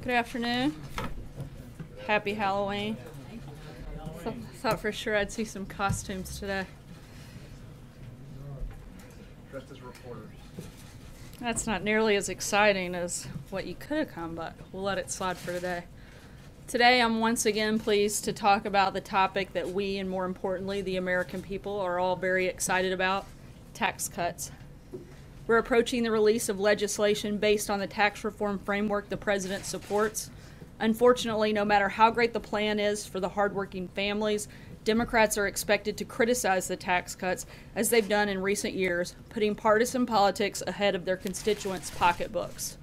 Good afternoon. Happy Halloween. Thought for sure I'd see some costumes today. Dressed as reporters. That's not nearly as exciting as what you could have come, but we'll let it slide for today. Today I'm once again pleased to talk about the topic that we, and more importantly, the American people, are all very excited about: tax cuts. We're approaching the release of legislation based on the tax reform framework the president supports. Unfortunately, no matter how great the plan is for the hardworking families, Democrats are expected to criticize the tax cuts, as they've done in recent years, putting partisan politics ahead of their constituents' pocketbooks.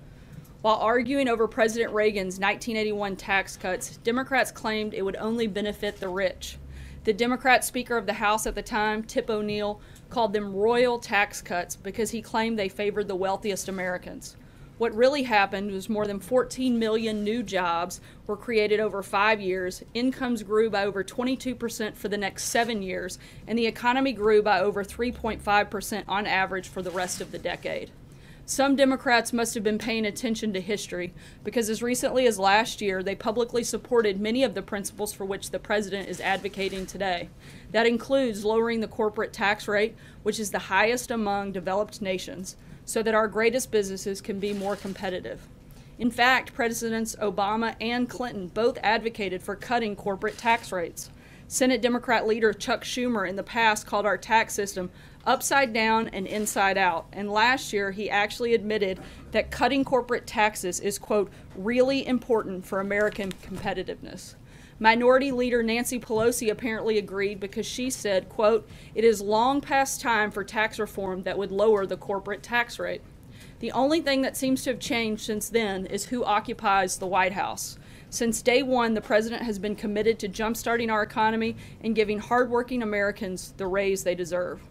While arguing over President Reagan's 1981 tax cuts, Democrats claimed it would only benefit the rich. The Democrat Speaker of the House at the time, Tip O'Neill, called them royal tax cuts because he claimed they favored the wealthiest Americans. What really happened was more than 14 million new jobs were created over 5 years, incomes grew by over 22% for the next 7 years, and the economy grew by over 3.5% on average for the rest of the decade. Some Democrats must have been paying attention to history, because as recently as last year, they publicly supported many of the principles for which the president is advocating today. That includes lowering the corporate tax rate, which is the highest among developed nations, so that our greatest businesses can be more competitive. In fact, Presidents Obama and Clinton both advocated for cutting corporate tax rates. Senate Democrat leader Chuck Schumer in the past called our tax system upside down and inside out, and last year he actually admitted that cutting corporate taxes is, quote, really important for American competitiveness. Minority Leader Nancy Pelosi apparently agreed, because she said, quote, it is long past time for tax reform that would lower the corporate tax rate. The only thing that seems to have changed since then is who occupies the White House. Since day one, the president has been committed to jumpstarting our economy and giving hardworking Americans the raise they deserve.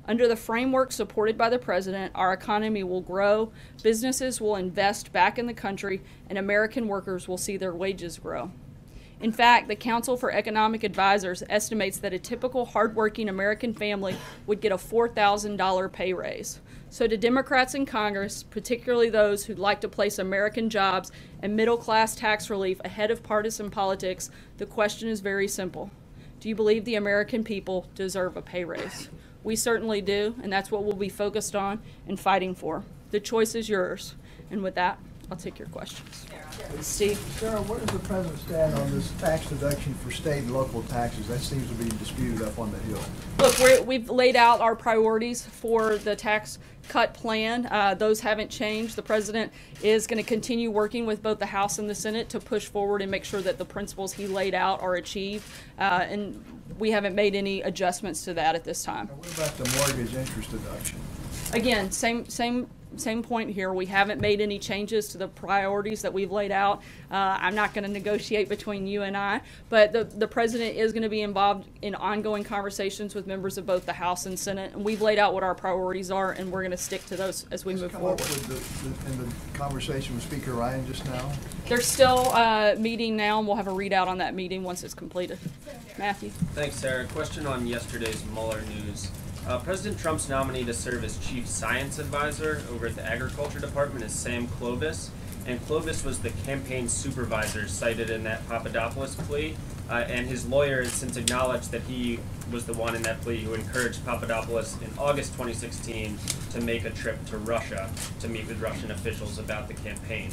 Under the framework supported by the president, our economy will grow, businesses will invest back in the country, and American workers will see their wages grow. In fact, the Council for Economic Advisors estimates that a typical hardworking American family would get a $4,000 pay raise. So to Democrats in Congress, particularly those who'd like to place American jobs and middle-class tax relief ahead of partisan politics, the question is very simple. Do you believe the American people deserve a pay raise? We certainly do, and that's what we'll be focused on and fighting for. The choice is yours. And with that, I'll take your questions. Steve? Sarah, where does the president stand on this tax deduction for state and local taxes? That seems to be disputed up on the Hill. Look, we've laid out our priorities for the tax cut plan. Those haven't changed. The president is going to continue working with both the House and the Senate to push forward and make sure that the principles he laid out are achieved. And we haven't made any adjustments to that at this time. Now, what about the mortgage interest deduction? Again, same point here. We haven't made any changes to the priorities that we've laid out. I'm not going to negotiate between you and I, but the president is going to be involved in ongoing conversations with members of both the House and Senate, and we've laid out what our priorities are, and we're going to stick to those as we move forward. In the conversation with Speaker Ryan just now? They're still meeting now, and we'll have a readout on that meeting once it's completed. Matthew? Thanks, Sarah. Question on yesterday's Mueller news. President Trump's nominee to serve as chief science advisor over at the Agriculture Department is Sam Clovis, and Clovis was the campaign supervisor cited in that Papadopoulos plea, and his lawyer has since acknowledged that he was the one in that plea who encouraged Papadopoulos in August 2016 to make a trip to Russia to meet with Russian officials about the campaign.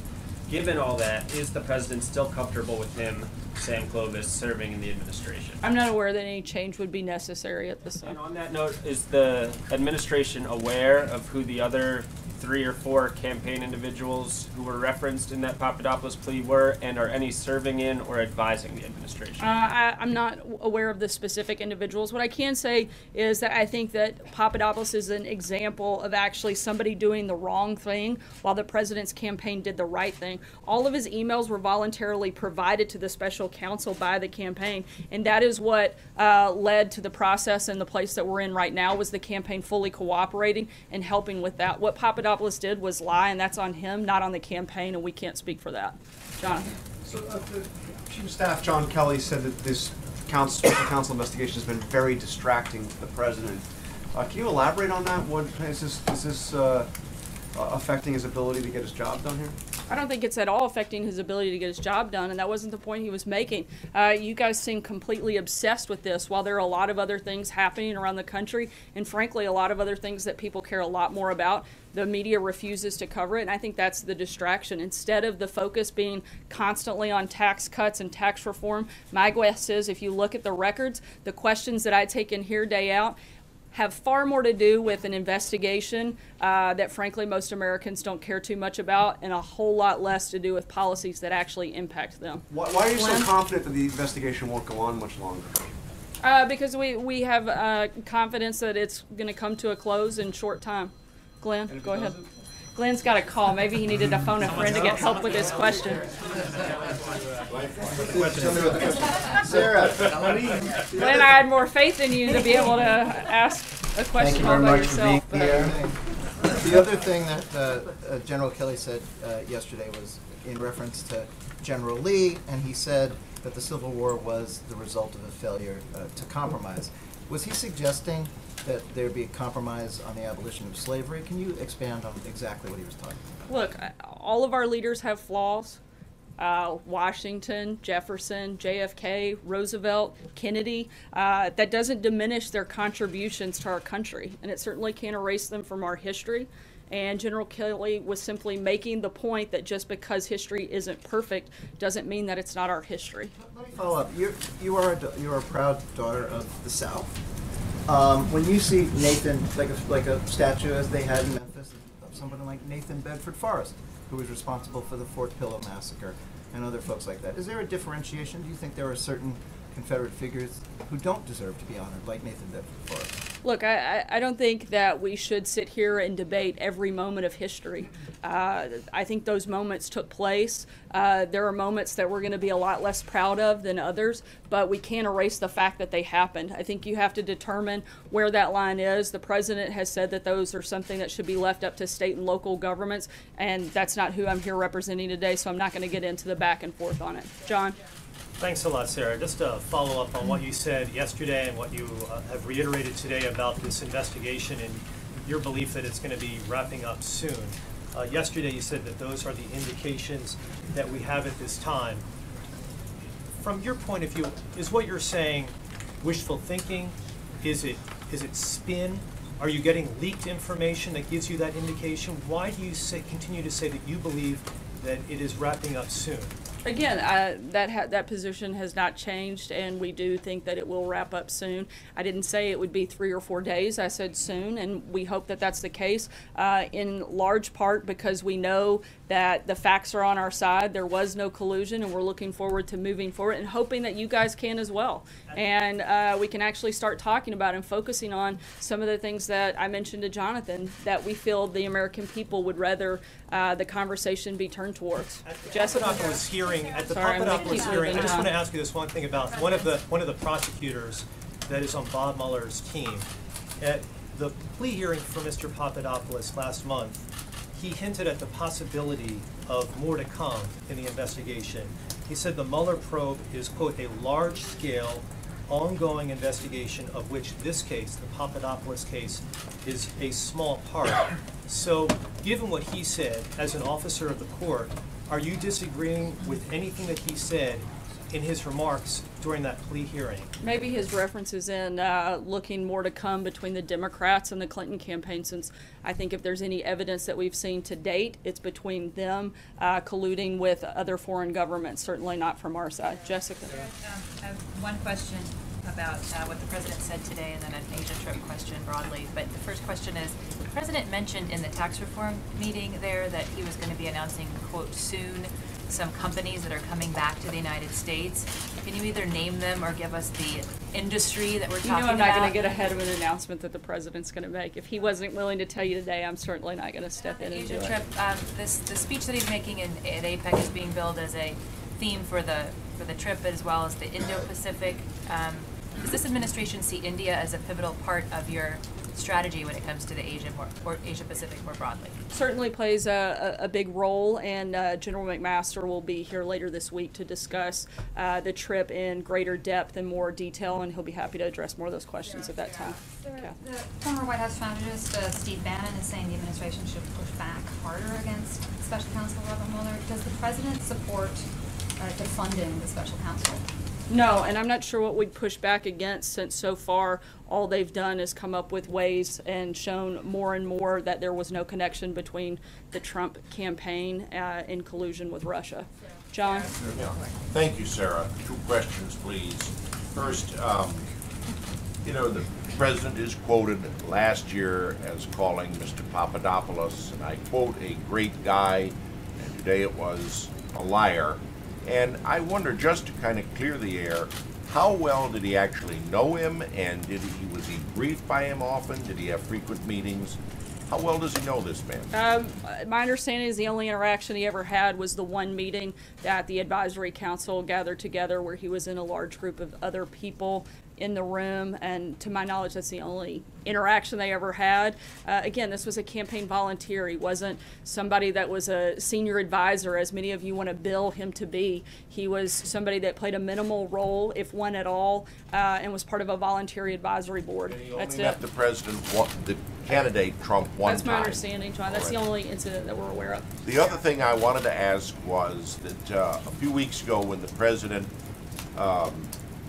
Given all that, is the president still comfortable with him, Sam Clovis, serving in the administration? I'm not aware that any change would be necessary at this time. And on that note, is the administration aware of who the other 3 or 4 campaign individuals who were referenced in that Papadopoulos plea were, and are any serving in or advising the administration? I'm not aware of the specific individuals. What I can say is that I think that Papadopoulos is an example of actually somebody doing the wrong thing while the president's campaign did the right thing. All of his emails were voluntarily provided to the special counsel by the campaign, and that is what led to the process and the place that we're in right now, was the campaign fully cooperating and helping with that. What Papadopoulos did was lie, and that's on him, not on the campaign, and we can't speak for that. Jonathan? So the Chief of Staff, John Kelly, said that this special counsel investigation has been very distracting to the president. Can you elaborate on that? What is this affecting his ability to get his job done here? I don't think it's at all affecting his ability to get his job done, and that wasn't the point he was making. You guys seem completely obsessed with this, while there are a lot of other things happening around the country, and frankly, a lot of other things that people care a lot more about. The media refuses to cover it, and I think that's the distraction. Instead of the focus being constantly on tax cuts and tax reform, my guess is if you look at the records, the questions that I take in here day out have far more to do with an investigation that frankly most Americans don't care too much about, and a whole lot less to do with policies that actually impact them. Why are you so confident that the investigation won't go on much longer? Because we have confidence that it's going to come to a close in short time. Glenn, go ahead. Glenn's got a call. Maybe he needed to phone a friend to get help with his question. Sarah. Glenn, I had more faith in you to be able to ask a question all by yourself. Thank you very much for being here. The other thing that General Kelly said yesterday was in reference to General Lee, and he said that the Civil War was the result of a failure to compromise. Was he suggesting that there be a compromise on the abolition of slavery? Can you expand on exactly what he was talking about? Look, all of our leaders have flaws. Washington, Jefferson, JFK, Roosevelt, Kennedy. That doesn't diminish their contributions to our country, and it certainly can't erase them from our history. And General Kelly was simply making the point that just because history isn't perfect doesn't mean that it's not our history. Let me follow up. You are a proud daughter of the South. When you see Nathan, like a statue as they had in Memphis, of somebody like Nathan Bedford Forrest, who was responsible for the Fort Pillow massacre, and other folks like that, is there a differentiation? Do you think there are certain Confederate figures who don't deserve to be honored, like Nathan Bedford Forrest? Look, I don't think that we should sit here and debate every moment of history. I think those moments took place. There are moments that we're going to be a lot less proud of than others, but we can't erase the fact that they happened. I think you have to determine where that line is. The president has said that those are something that should be left up to state and local governments, and that's not who I'm here representing today, so I'm not going to get into the back and forth on it. John? Thanks a lot, Sarah. Just to follow up on what you said yesterday and what you have reiterated today about this investigation and your belief that it's going to be wrapping up soon. Yesterday you said that those are the indications that we have at this time. From your point of view, is what you're saying wishful thinking? Is it spin? Are you getting leaked information that gives you that indication? Why do you continue to say that you believe that it is wrapping up soon? Again, that position has not changed, and we do think that it will wrap up soon. I didn't say it would be 3 or 4 days. I said soon, and we hope that that's the case, in large part because we know that the facts are on our side. There was no collusion, and we're looking forward to moving forward and hoping that you guys can as well. And we can actually start talking about and focusing on some of the things that I mentioned to Jonathan that we feel the American people would rather the conversation be turned towards. Jessica? At the Papadopoulos hearing, I just want to ask you this one thing about one of the prosecutors that is on Bob Mueller's team. At the plea hearing for Mr. Papadopoulos last month, he hinted at the possibility of more to come in the investigation. He said the Mueller probe is, quote, a large-scale, ongoing investigation of which this case, the Papadopoulos case, is a small part. So, given what he said as an officer of the court, are you disagreeing with anything that he said in his remarks during that plea hearing? Maybe his references in looking more to come between the Democrats and the Clinton campaign, since I think if there's any evidence that we've seen to date, it's between them colluding with other foreign governments, certainly not from our side. Jessica? I have one question about what the president said today, and then an Asia trip question broadly. But the first question is, the president mentioned in the tax reform meeting there that he was going to be announcing, quote, soon, some companies that are coming back to the United States. Can you either name them or give us the industry that we're talking about? You know I'm not going to get ahead of an announcement that the president's going to make. If he wasn't willing to tell you today, I'm certainly not going to step in and do it. Trip, the speech that he's making at APEC is being billed as a theme for the trip, as well as the Indo-Pacific. Does this administration see India as a pivotal part of your strategy when it comes to the Asia Pacific more broadly? Certainly plays a big role, and General McMaster will be here later this week to discuss the trip in greater depth and more detail, and he'll be happy to address more of those questions at that time. The former White House strategist Steve Bannon is saying the administration should push back harder against Special Counsel Robert Mueller. Does the president support defunding the special counsel? No, and I'm not sure what we'd push back against, since so far all they've done is come up with ways and shown more and more that there was no connection between the Trump campaign in collusion with Russia. John? Thank you, Sarah. 2 questions, please. First, you know, the president is quoted last year as calling Mr. Papadopoulos, and I quote, a great guy, and today it was a liar. And I wonder, just to kind of clear the air, how well did he actually know him, and was he briefed by him often? Did he have frequent meetings? How well does he know this man? My understanding is the only interaction he ever had was the one meeting that the advisory council gathered together, where he was in a large group of other people in the room, and to my knowledge that's the only interaction they ever had. Again, this was a campaign volunteer. He wasn't somebody that was a senior advisor, as many of you want to bill him to be. He was somebody that played a minimal role, if one at all, and was part of a voluntary advisory board. He only met the president, the candidate Trump, one time. That's my understanding, John. That's the only incident that we're aware of. The other thing I wanted to ask was that a few weeks ago, when the president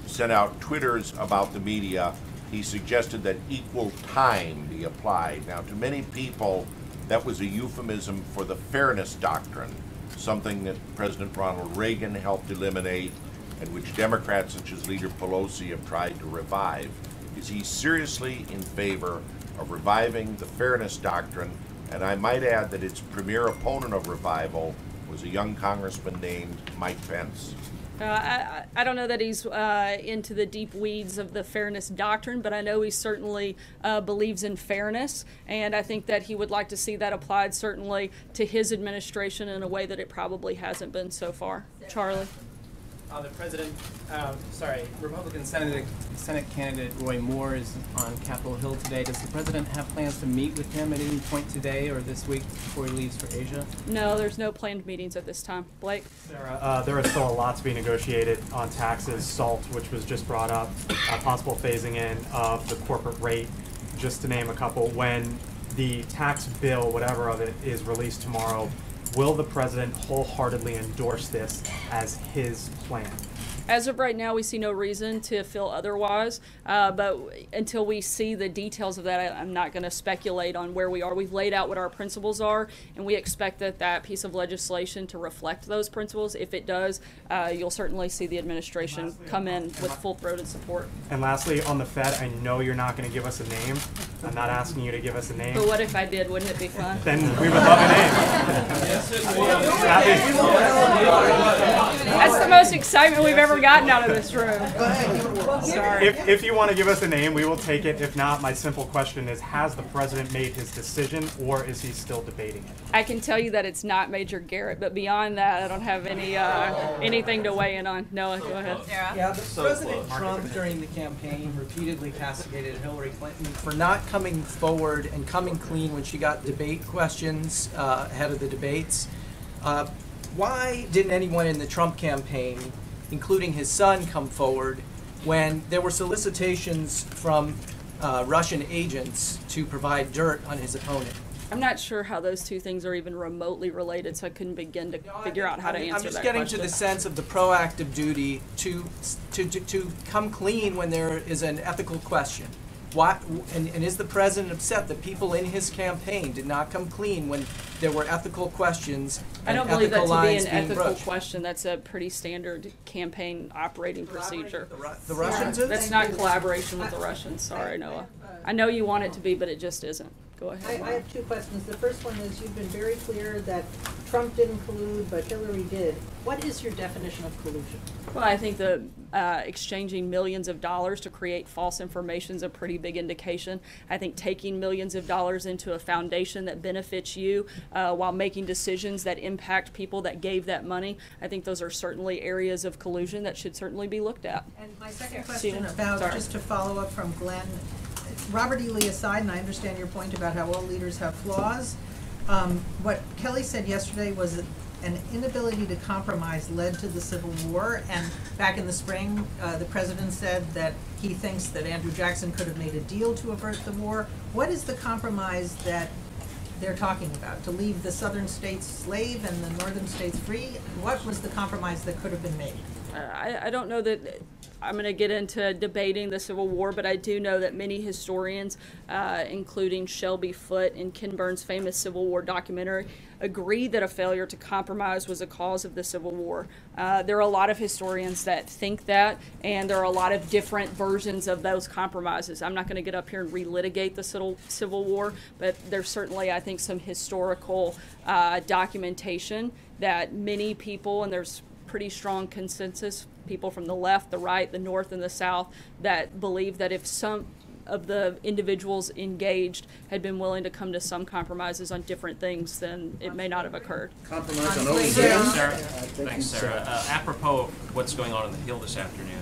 sent out Twitters about the media, he suggested that equal time be applied. Now, to many people, that was a euphemism for the fairness doctrine, something that President Ronald Reagan helped eliminate, and which Democrats such as Leader Pelosi have tried to revive. Is he seriously in favor of reviving the fairness doctrine? And I might add that its premier opponent of revival was a young congressman named Mike Pence. I don't know that he's into the deep weeds of the fairness doctrine, but I know he certainly believes in fairness, and I think that he would like to see that applied certainly to his administration in a way that it probably hasn't been so far. Charlie? The president, Republican Senate candidate Roy Moore is on Capitol Hill today. Does the president have plans to meet with him at any point today or this week before he leaves for Asia? No, there's no planned meetings at this time. Blake? Sarah, there is still a lot to be negotiated on taxes, SALT, which was just brought up, possible phasing in of the corporate rate, just to name a couple. When the tax bill, whatever of it, is released tomorrow, will the president wholeheartedly endorse this as his plan? As of right now, we see no reason to feel otherwise, but until we see the details of that, I'm not going to speculate on where we are. We've laid out what our principles are, and we expect that piece of legislation to reflect those principles. If it does, you'll certainly see the administration come in with full-throated support. And lastly, on the Fed, I know you're not going to give us a name. I'm not asking you to give us a name. But what if I did? Wouldn't it be fun? Then we would love a name. That's the most excitement we've ever gotten out of this room. Sorry. If you want to give us a name, we will take it. If not, my simple question is, has the president made his decision, or is he still debating it? I can tell you that it's not Major Garrett, but beyond that, I don't have any anything to weigh in on. Noah, go ahead. Yeah, President Trump during the campaign repeatedly castigated Hillary Clinton for not coming forward and coming clean when she got debate questions ahead of the debates. Why didn't anyone in the Trump campaign, including his son, come forward when there were solicitations from Russian agents to provide dirt on his opponent? I'm not sure how those two things are even remotely related, so I couldn't begin to figure out how to answer that question. I'm just getting to the sense of the proactive duty to come clean when there is an ethical question. And is the president upset that people in his campaign did not come clean when there were ethical questions and I don't believe that to be an ethical broached? question. That's a pretty standard campaign operating procedure. The Russians? That's not collaboration with the Russians. Sorry, Noah. I know you want it to be, but it just isn't. Go ahead. I have 2 questions. The first one is, you've been very clear that Trump didn't collude, but Hillary did. What is your definition of collusion? Well, I think the exchanging millions of dollars to create false information is a pretty big indication. I think taking millions of dollars into a foundation that benefits you while making decisions that impact people that gave that money, I think those are certainly areas of collusion that should certainly be looked at. And my second question about, just to follow up from Glenn, Robert E. Lee aside, and I understand your point about how all leaders have flaws, what Kelly said yesterday was that an inability to compromise led to the Civil War, and back in the spring, the president said that he thinks that Andrew Jackson could have made a deal to avert the war. What is the compromise that they're talking about? To leave the southern states slave and the northern states free? What was the compromise that could have been made? I don't know that I'm going to get into debating the Civil War, but I do know that many historians, including Shelby Foote in Ken Burns' famous Civil War documentary, agree that a failure to compromise was a cause of the Civil War. There are a lot of historians that think that, and there are a lot of different versions of those compromises. I'm not going to get up here and relitigate the Civil War, but there's certainly, I think, some historical documentation that many people, and there's pretty strong consensus, people from the left, the right, the north, and the south, that believe that if some of the individuals engaged had been willing to come to some compromises on different things, then it may not have occurred. Compromise on Thanks, OEM? Sarah. Thanks, Sarah. Apropos of what's going on the Hill this afternoon,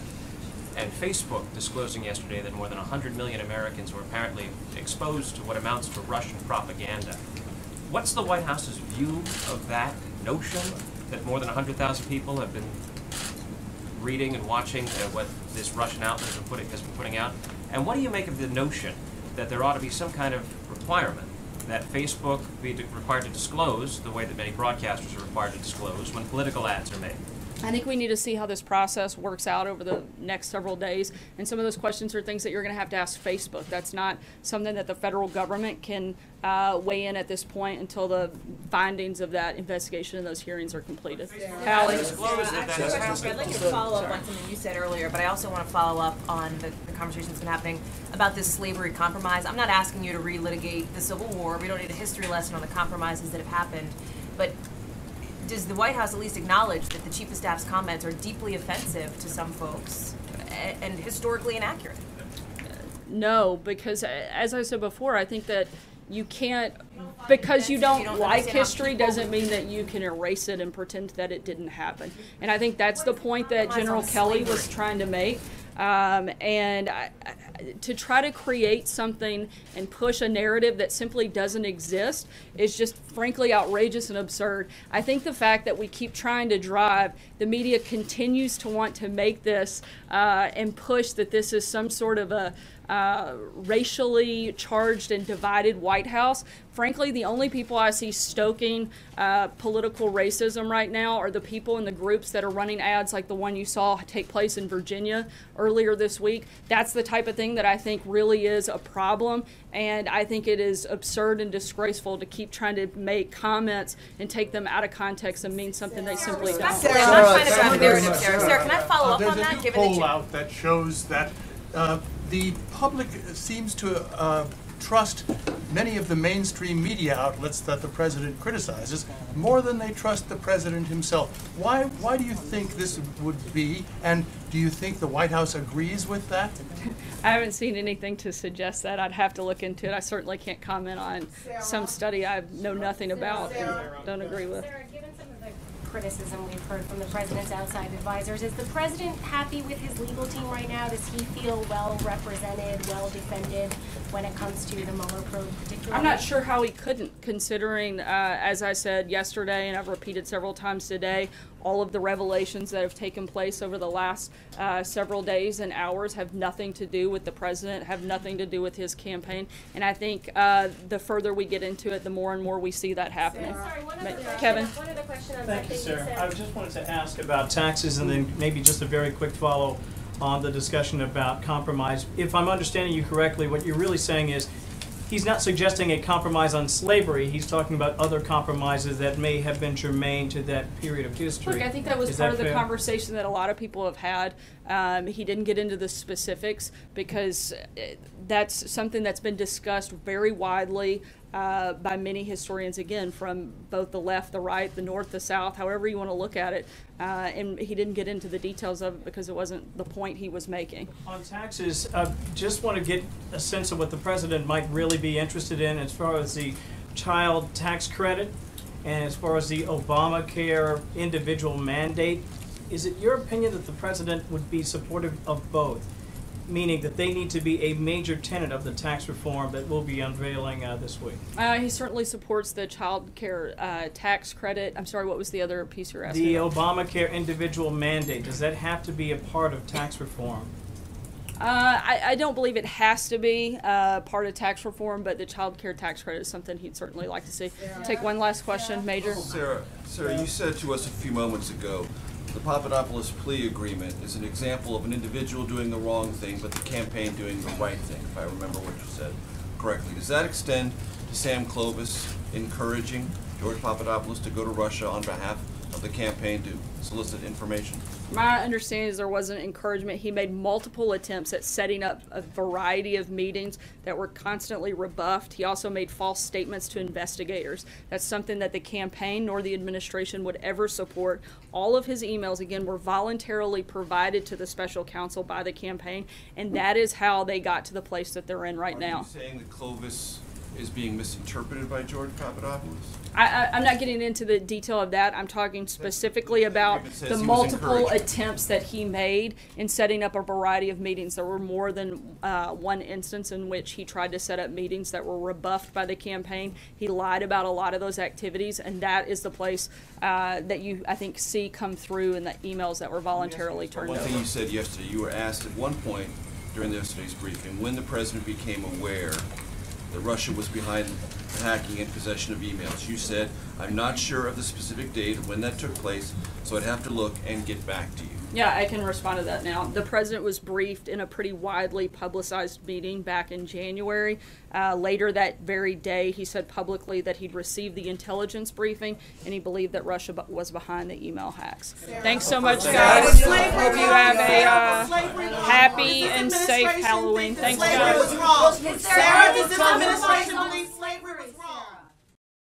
and Facebook disclosing yesterday that more than 100 million Americans were apparently exposed to what amounts to Russian propaganda. What's the White House's view of that notion that more than 100,000 people have been reading and watching what this Russian outlet has been putting out? And what do you make of the notion that there ought to be some kind of requirement that Facebook be required to disclose the way that many broadcasters are required to disclose when political ads are made? I think we need to see how this process works out over the next several days. And some of those questions are things that you're going to have to ask Facebook. That's not something that the federal government can weigh in at this point until the findings of that investigation and those hearings are completed. Hallie? I'd like to follow up on something you said earlier, but I also want to follow up on the conversation that's been happening about this slavery compromise. I'm not asking you to relitigate the Civil War. We don't need a history lesson on the compromises that have happened. But does the White House at least acknowledge that the Chief of Staff's comments are deeply offensive to some folks and historically inaccurate? No, because as I said before, I think that you can't, because you don't like history doesn't mean that you can erase it and pretend that it didn't happen. And I think that's the point that General Kelly was trying to make. To try to create something and push a narrative that simply doesn't exist is just frankly outrageous and absurd. I think the fact that we keep trying to drive, the media continues to want to make this and push that this is some sort of a racially charged and divided White House. Frankly, the only people I see stoking political racism right now are the people in the groups that are running ads like the one you saw take place in Virginia earlier this week. That's the type of thing that I think really is a problem, and I think it is absurd and disgraceful to keep trying to make comments and take them out of context and mean something they simply don't. Sarah, can I follow up on that? There's a new poll out that shows that the public seems to trust many of the mainstream media outlets that the president criticizes more than they trust the president himself. Why do you think this would be, and do you think the White House agrees with that? I haven't seen anything to suggest that. I'd have to look into it. I certainly can't comment on some study I know nothing about and don't agree with. Sarah, given some of the criticism we've heard from the president's outside advisors, is the president happy with his legal team right now? Does he feel well represented, well defended when it comes to the Mueller probe particularly? I'm not sure how he couldn't, considering, as I said yesterday and I've repeated several times today, all of the revelations that have taken place over the last several days and hours have nothing to do with the president, have nothing to do with his campaign. And I think the further we get into it, the more and more we see that happening. Kevin? One other question on Thank you, something Sarah. said. I just wanted to ask about taxes and then maybe just a very quick follow on the discussion about compromise. If I'm understanding you correctly, what you're really saying is he's not suggesting a compromise on slavery. He's talking about other compromises that may have been germane to that period of history. Look, I think that was Is part of the fair? conversation that a lot of people have had. He didn't get into the specifics because that's something that's been discussed very widely by many historians, again, from both the left, the right, the north, the south, however you want to look at it. And he didn't get into the details of it because it wasn't the point he was making. On taxes, just want to get a sense of what the president might really be interested in as far as the child tax credit and as far as the Obamacare individual mandate. Is it your opinion that the president would be supportive of both? meaning that they need to be a major tenet of the tax reform that we'll be unveiling this week? He certainly supports the child care tax credit. I'm sorry, what was the other piece you're asking The about? Obamacare individual mandate, does that have to be a part of tax reform? I don't believe it has to be part of tax reform, but the child care tax credit is something he'd certainly like to see. Take one last question, Major. Sarah, you said to us a few moments ago, the Papadopoulos plea agreement is an example of an individual doing the wrong thing, but the campaign doing the right thing, if I remember what you said correctly. Does that extend to Sam Clovis encouraging George Papadopoulos to go to Russia on behalf of the campaign to solicit information? My understanding is there wasn't encouragement. He made multiple attempts at setting up a variety of meetings that were constantly rebuffed. He also made false statements to investigators. That's something that the campaign nor the administration would ever support. All of his emails, again, were voluntarily provided to the special counsel by the campaign, and that is how they got to the place that they're in right now. Are you saying that Clovis is being misinterpreted by George Papadopoulos? I'm not getting into the detail of that. I'm talking specifically about the multiple attempts that he made in setting up a variety of meetings. There were more than one instance in which he tried to set up meetings that were rebuffed by the campaign. He lied about a lot of those activities, and that is the place that you, I think, see come through in the emails that were voluntarily turned over. One thing you said yesterday, you were asked at one point during yesterday's briefing when the president became aware that Russia was behind the hacking and possession of emails. You said, I'm not sure of the specific date of when that took place, so I'd have to look and get back to you. Yeah, I can respond to that now. The president was briefed in a pretty widely publicized meeting back in January. Later that very day, he said publicly that he'd received the intelligence briefing and he believed that Russia was behind the email hacks. Thanks so much, guys. Hope you have a happy and safe Halloween. Thanks, guys. Sarah, does this administration believe